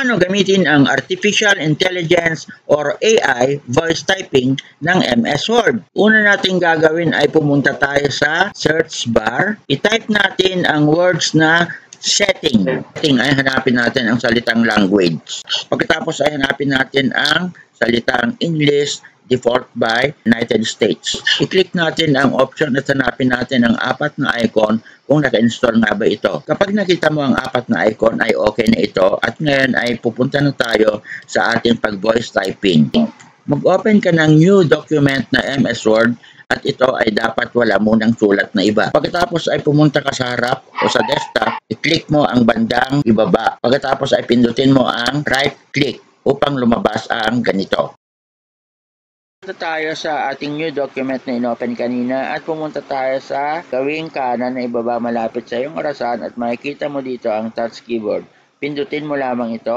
Paano gamitin ang Artificial Intelligence or AI voice typing ng MS Word? Una nating gagawin ay pumunta tayo sa search bar. I-type natin ang words na setting. Setting ay hanapin natin ang salitang language. Pagkatapos ay hanapin natin ang salitang English default by United States. I-click natin ang option at hanapin natin ang apat na icon kung naka-install nga ba ito. Kapag nakita mo ang apat na icon ay okay na ito at ngayon ay pupunta na tayo sa ating pag-voice typing. Mag-open ka ng new document na MS Word at ito ay dapat wala munang sulat na iba. Pagkatapos ay pumunta ka sa harap o sa desktop, i-click mo ang bandang ibaba. Pagkatapos ay pindutin mo ang right click upang lumabas ang ganito. Pumunta tayo sa ating new document na inopen kanina at pumunta tayo sa gawing kanan na ibaba malapit sa iyong orasan at makikita mo dito ang touch keyboard. Pindutin mo lamang ito